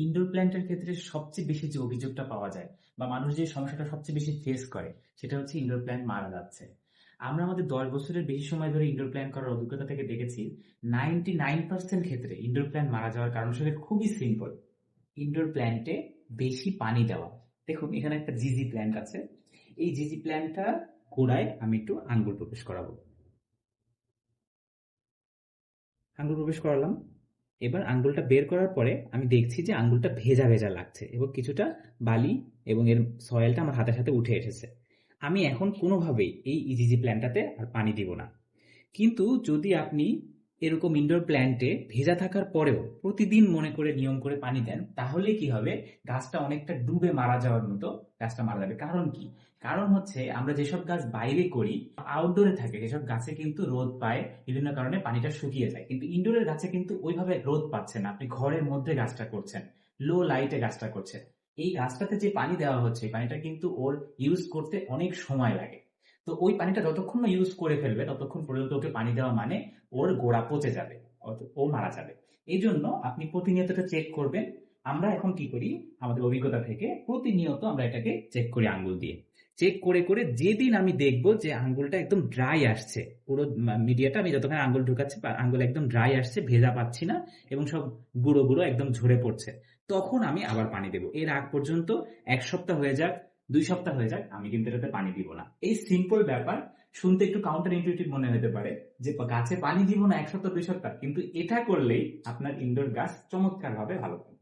Indoor প্ল্যান্টের ক্ষেত্রে সবচেয়ে বেশি যে অভিযোগটা পাওয়া যায় বা মানুষ যে সমস্যাটা সবচেয়ে বেশি ফেস করে সেটা হচ্ছে ইনডোর প্ল্যান্ট মারা যাচ্ছে। আমরা আমাদের 10 বছরের বেশি সময় ধরে ইনডোর প্ল্যান্ট করার অভিজ্ঞতা থেকে দেখেছি 99% ক্ষেত্রে ইনডোর প্ল্যান্ট মারা যাওয়ার কারণ আসলে খুবই সিম্পল। ইনডোর প্ল্যান্টে বেশি পানি দেওয়া। দেখুন এখানে একটা জিজি প্ল্যান্ট আছে, এই জিজি প্ল্যান্টটা গোড়ায় আমি একটু আঙ্গুর প্রবেশ করাবো। আঙ্গুল প্রবেশ করালাম। এবার আঙ্গুলটা বের করার পরে আমি দেখছি যে আঙ্গুলটা ভেজা ভেজা লাগছে এবং কিছুটা বালি এবং এর সয়েলটা আমার হাতের সাথে উঠে এসেছে। আমি এখন কোনোভাবেই এই ইজিজি প্ল্যান্টটাতে আর পানি দিব না। কিন্তু যদি আপনি এরকম ইনডোর প্ল্যান্টে ভেজা থাকার পরেও প্রতিদিন মনে করে নিয়ম করে পানি দেন, তাহলে কি হবে, গাছটা অনেকটা ডুবে মারা যাওয়ার মতো গাছটা মারা যাবে। কারণ কি? কারণ হচ্ছে আমরা যেসব গাছ বাইরে করি, আউটডোরে থাকে, যেসব গাছে কিন্তু রোদ পায়, বিভিন্ন কারণে পানিটা শুকিয়ে যায়। কিন্তু ইনডোরের গাছে কিন্তু ওইভাবে রোদ পাচ্ছে না। আপনি ঘরের মধ্যে গাছটা করছেন, লো লাইটে গাছটা করছেন, এই গাছটাতে যে পানি দেওয়া হচ্ছে এই পানিটা কিন্তু ওর ইউজ করতে অনেক সময় লাগে। তো ওই পানিটা যতক্ষণ না ইউজ করে ফেলবে ততক্ষণ পর্যন্ত ওকে পানি দেওয়া মানে ওর গোড়া পচে যাবে, ও মারা যাবে। এই জন্য আপনি প্রতিনিয়ত এটা চেক করবেন। আমরা এখন কি করি, আমাদের অভিজ্ঞতা থেকে প্রতিনিয়ত আমরা এটাকে চেক করি আঙ্গুল দিয়ে। চেক করে করে যেদিন আমি দেখবো যে আঙ্গুলটা একদম ড্রাই আসছে, পুরো মিডিয়াটা আমি যতক্ষণ আঙ্গুল ঢুকাচ্ছি আঙ্গুল একদম ড্রাই আসছে, ভেজা পাচ্ছি না এবং সব গুঁড়ো গুঁড়ো একদম ঝরে পড়ছে, তখন আমি আবার পানি দেবো। এর আগ পর্যন্ত 1 সপ্তাহ হয়ে যাক, 2 সপ্তাহ হয়ে যাক, আমি কিন্তু এটাতে পানি দিব না। এই সিম্পল ব্যাপার শুনতে একটু কাউন্টার ইনটিউটিভ মনে হতে পারে যে গাছে পানি দিব না 1 সপ্তাহ 2 সপ্তাহ, কিন্তু এটা করলেই আপনার ইনডোর গাছ চমৎকার ভাবে ভালো থাকবে।